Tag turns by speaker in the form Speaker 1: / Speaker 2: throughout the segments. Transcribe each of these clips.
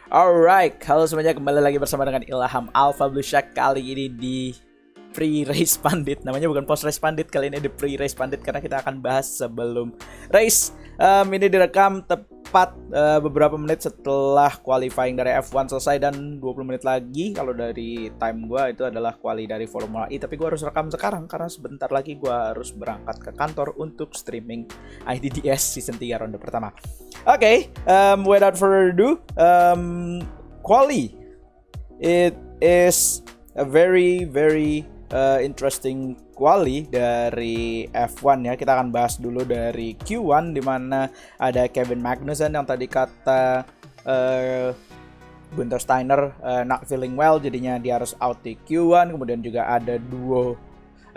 Speaker 1: Alright, halo semuanya, kembali lagi bersama dengan Ilham Alpha Blue Shack. Kali ini di pre-race pandit. Namanya bukan post-race pandit, kali ini di pre-race pandit karena kita akan bahas sebelum race. Ini direkam tepat beberapa menit setelah qualifying dari F1 selesai dan 20 menit lagi kalau dari time gue itu adalah quali dari Formula E. Tapi gue harus rekam sekarang karena sebentar lagi gue harus berangkat ke kantor untuk streaming IDDS season 3 ronde pertama. Oke, without further ado, quali, it is a very interesting quali dari F1 ya. Kita akan bahas dulu dari Q1 di mana ada Kevin Magnussen yang tadi kata Gunther Steiner not feeling well, jadinya dia harus out di Q1. Kemudian juga ada duo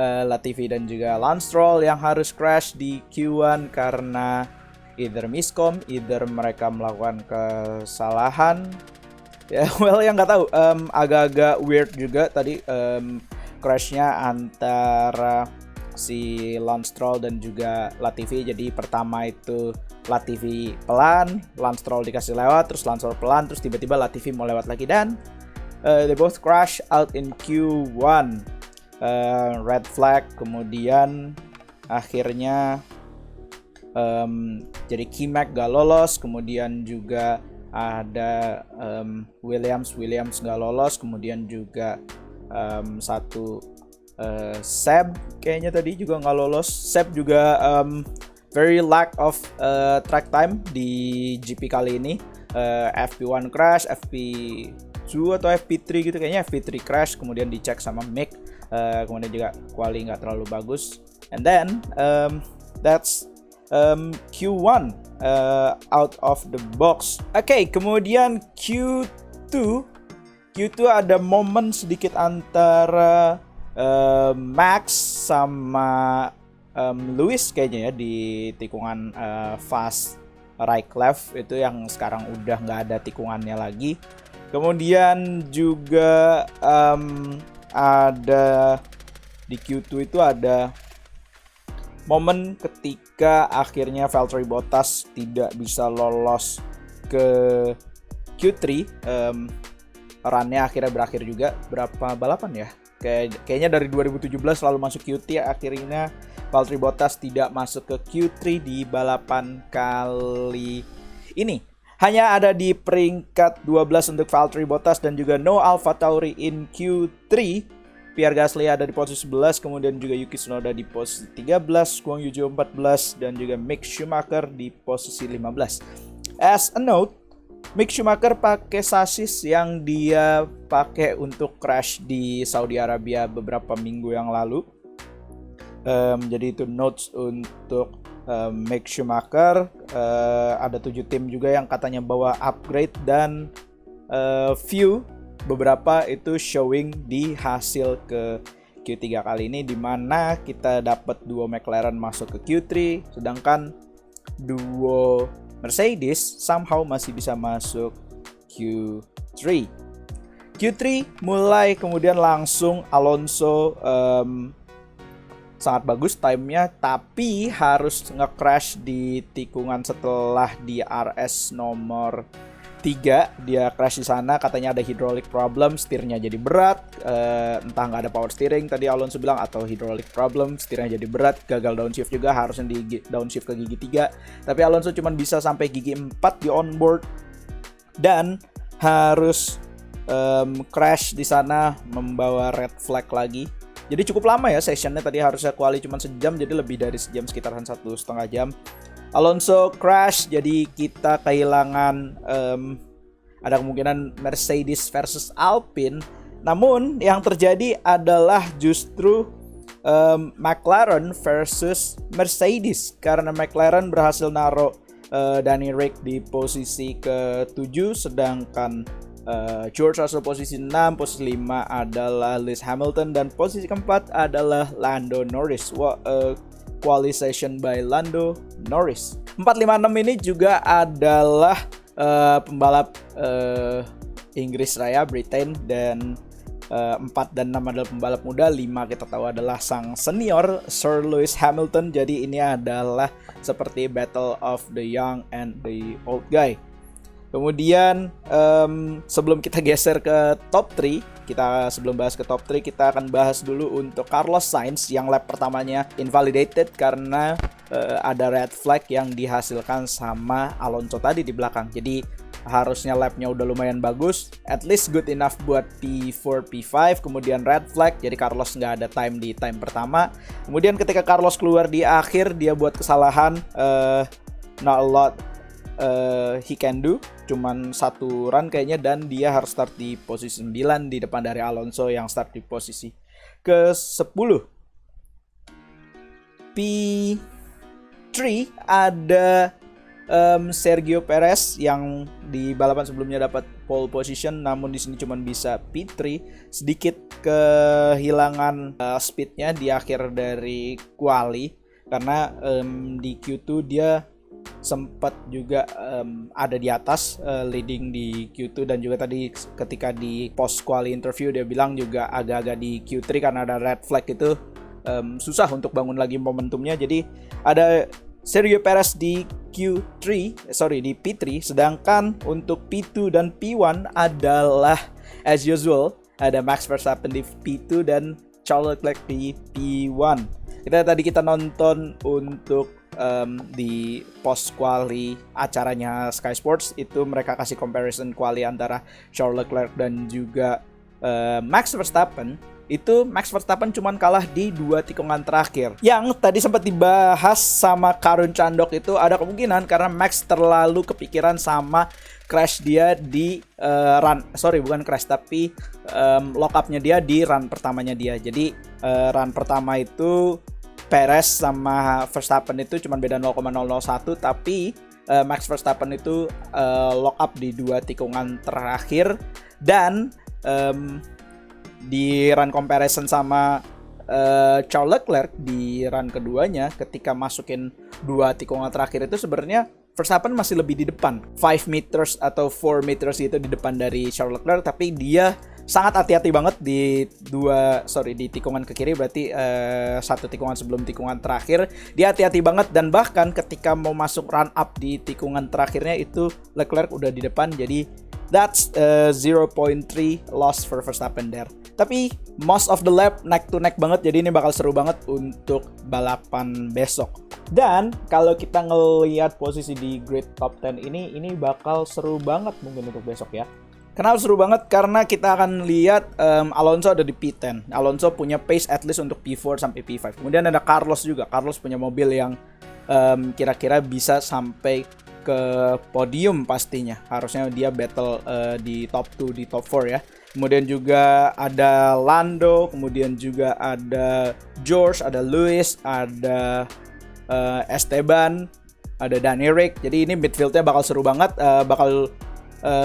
Speaker 1: Latifi dan juga Lance Stroll yang harus crash di Q1 karena either miscom, either mereka melakukan kesalahan. Ya, well, yang nggak tahu, agak-agak weird juga tadi crashnya antara si Lance Stroll dan juga Latifi. Jadi pertama itu Latifi pelan, Lance Stroll dikasih lewat, terus Lance Stroll pelan, terus tiba-tiba Latifi mau lewat lagi dan they both crash out in Q1. Red flag, kemudian akhirnya jadi K-Mag gak lolos, kemudian juga ada Williams gak lolos, kemudian juga satu Seb kayaknya tadi juga gak lolos. Seb juga very lack of track time di GP kali ini. FP1 crash, FP2 atau FP3 gitu, kayaknya FP3 crash, kemudian dicek sama Mick, kemudian juga quali gak terlalu bagus. And then that's Q1 out of the box. Oke, kemudian Q2 ada momen sedikit antara Max sama Lewis kayaknya ya di tikungan fast right left itu yang sekarang udah nggak ada tikungannya lagi. Kemudian juga ada di Q2 itu ada momen ketika akhirnya Valtteri Bottas tidak bisa lolos ke Q3. Runnya akhirnya berakhir juga. Berapa balapan ya? Kayaknya dari 2017 lalu masuk Q3, akhirnya Valtteri Bottas tidak masuk ke Q3 di balapan kali ini. Hanya ada di peringkat 12 untuk Valtteri Bottas dan juga no AlphaTauri in Q3. Pierre Gasly ada di posisi 11, kemudian juga Yuki Tsunoda di posisi 13, Guang Yu Zhou 14, dan juga Mick Schumacher di posisi 15. As a note, Mick Schumacher pakai sasis yang dia pakai untuk crash di Saudi Arabia beberapa minggu yang lalu. Jadi itu notes untuk Mick Schumacher. Ada 7 tim juga yang katanya bawa upgrade dan view beberapa itu showing di hasil ke Q3 kali ini, di mana kita dapat duo McLaren masuk ke Q3, sedangkan duo Mercedes somehow masih bisa masuk Q3. Q3 mulai kemudian langsung Alonso sangat bagus timenya, tapi harus nge-crash di tikungan setelah di RS nomor 3. Dia crash di sana, katanya ada hydraulic problem, setirnya jadi berat, entah nggak ada power steering tadi Alonso bilang, atau hydraulic problem, setirnya jadi berat, gagal downshift juga, harusnya di downshift ke gigi 3, tapi Alonso cuma bisa sampai gigi 4 di onboard dan harus crash di sana, membawa red flag lagi. Jadi cukup lama ya sessionnya, tadi harusnya quali cuma sejam, jadi lebih dari sejam, sekitaran 1,5 jam. Alonso crash, jadi kita kehilangan ada kemungkinan Mercedes versus Alpine. Namun yang terjadi adalah justru McLaren versus Mercedes, karena McLaren berhasil naruh Danny Rick di posisi ke-7, sedangkan George Russell posisi 6, posisi 5 adalah Lewis Hamilton, dan posisi keempat adalah Lando Norris. Quali session by Lando Norris. 456 ini juga adalah pembalap Inggris Raya, Britain, dan 4 dan 6 adalah pembalap muda, 5 kita tahu adalah sang senior Sir Lewis Hamilton. Jadi ini adalah seperti battle of the young and the old guy. Kemudian sebelum kita geser ke top 3, sebelum bahas ke top 3, kita akan bahas dulu untuk Carlos Sainz yang lap pertamanya invalidated karena ada red flag yang dihasilkan sama Alonso tadi di belakang. Jadi harusnya lapnya udah lumayan bagus, at least good enough buat P4, P5, kemudian red flag, jadi Carlos nggak ada time di time pertama. Kemudian ketika Carlos keluar di akhir, dia buat kesalahan, not a lot he can do, cuman satu run kayaknya, dan dia harus start di posisi 9 di depan dari Alonso yang start di posisi ke-10. P3 ada Sergio Perez yang di balapan sebelumnya dapat pole position, namun di sini cuma bisa P3, sedikit kehilangan speednya di akhir dari quali karena di Q2 dia sempat juga ada di atas, leading di Q2, dan juga tadi ketika di post quali interview dia bilang juga agak-agak di Q3 karena ada red flag itu susah untuk bangun lagi momentumnya. Jadi ada Sergio Perez di di P3, sedangkan untuk P2 dan P1 adalah as usual ada Max Verstappen di P2 dan Charles Leclerc di P1. Kita nonton untuk di post quali acaranya Sky Sports, itu mereka kasih comparison quali antara Charles Leclerc dan juga Max Verstappen. Itu Max Verstappen cuman kalah di 2 tikungan terakhir. Yang tadi sempat dibahas sama Karun Chandok, itu ada kemungkinan karena Max terlalu kepikiran sama crash dia di lock up-nya dia di run pertamanya dia. Jadi run pertama itu Perez sama Verstappen itu cuma beda 0,001, tapi Max Verstappen itu lock up di 2 tikungan terakhir, dan di run comparison sama Charles Leclerc di run keduanya, ketika masukin 2 tikungan terakhir itu sebenarnya Verstappen masih lebih di depan, 5 meters atau 4 meters itu di depan dari Charles Leclerc, tapi dia sangat hati-hati banget di tikungan ke kiri, berarti 1 tikungan sebelum tikungan terakhir dia hati-hati banget, dan bahkan ketika mau masuk run up di tikungan terakhirnya itu Leclerc udah di depan, jadi that's 0.3 loss for Verstappen there. Tapi most of the lap neck to neck banget, jadi ini bakal seru banget untuk balapan besok. Dan kalau kita ngelihat posisi di grid top 10 ini bakal seru banget mungkin untuk besok ya. Kenapa seru banget? Karena kita akan lihat Alonso ada di P10. Alonso punya pace at least untuk P4 sampai P5. Kemudian ada Carlos juga. Carlos punya mobil yang kira-kira bisa sampai ke podium pastinya. Harusnya dia battle di top 2, di top 4 ya. Kemudian juga ada Lando, kemudian juga ada George, ada Lewis, ada Esteban, ada Danny Rick. Jadi ini midfieldnya bakal seru banget,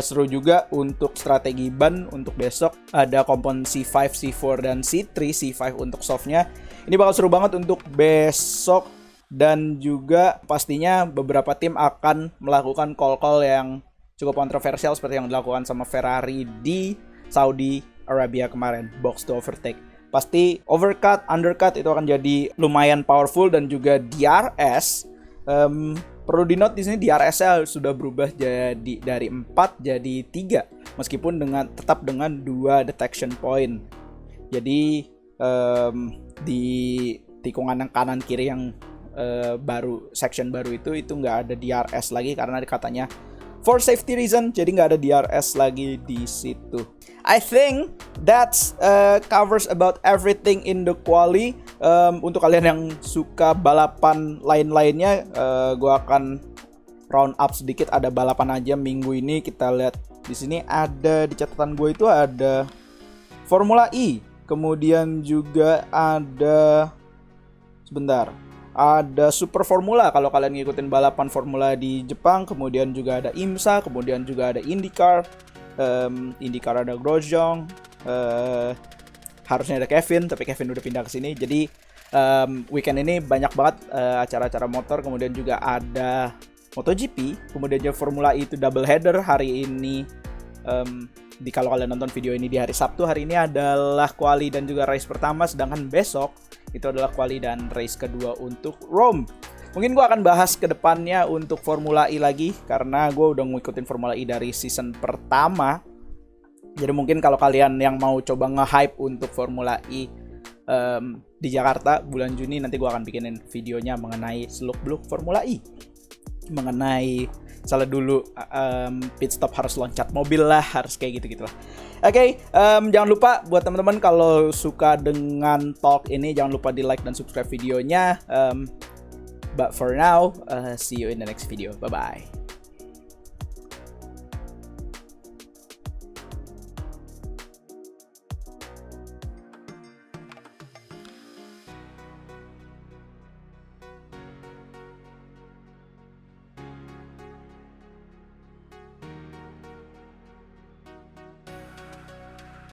Speaker 1: seru juga untuk strategi ban untuk besok. Ada kompon C5, C4, dan C3, C5 untuk softnya. Ini bakal seru banget untuk besok, dan juga pastinya beberapa tim akan melakukan call-call yang cukup kontroversial seperti yang dilakukan sama Ferrari di Saudi Arabia kemarin, box to overtake. Pasti overcut, undercut itu akan jadi lumayan powerful, dan juga DRS. Perlu di-note di sini DRS-nya sudah berubah jadi dari 4 jadi 3, meskipun tetap dengan 2 detection point. Jadi di tikungan yang kanan kiri yang section baru itu nggak ada DRS lagi karena katanya for safety reason, jadi nggak ada DRS lagi di situ. I think that's covers about everything in the quali. Untuk kalian yang suka balapan lain-lainnya, gue akan round up sedikit. Ada balapan aja minggu ini. Kita lihat di sini ada di catatan gue itu ada Formula E, kemudian juga ada ada Super Formula kalau kalian ngikutin balapan Formula di Jepang, kemudian juga ada IMSA, kemudian juga ada IndyCar. IndyCar ada Grosjean, harusnya ada Kevin, tapi Kevin udah pindah ke sini. Jadi weekend ini banyak banget acara-acara motor, kemudian juga ada MotoGP, kemudian juga Formula E itu double header hari ini. Kalau kalian nonton video ini di hari Sabtu, hari ini adalah quali dan juga race pertama, sedangkan besok itu adalah quali dan race kedua untuk Rome. Mungkin gue akan bahas ke depannya untuk Formula E lagi, karena gue udah ngikutin Formula E dari season pertama. Jadi mungkin kalau kalian yang mau coba nge-hype untuk Formula E di Jakarta bulan Juni, nanti gue akan bikinin videonya mengenai seluk-beluk Formula E. Mengenai salah dulu pit stop harus loncat mobil lah, harus kayak gitu-gitu lah. Oke, jangan lupa buat teman-teman kalau suka dengan talk ini, jangan lupa di like dan subscribe videonya. But for now, see you in the next video. Bye-bye.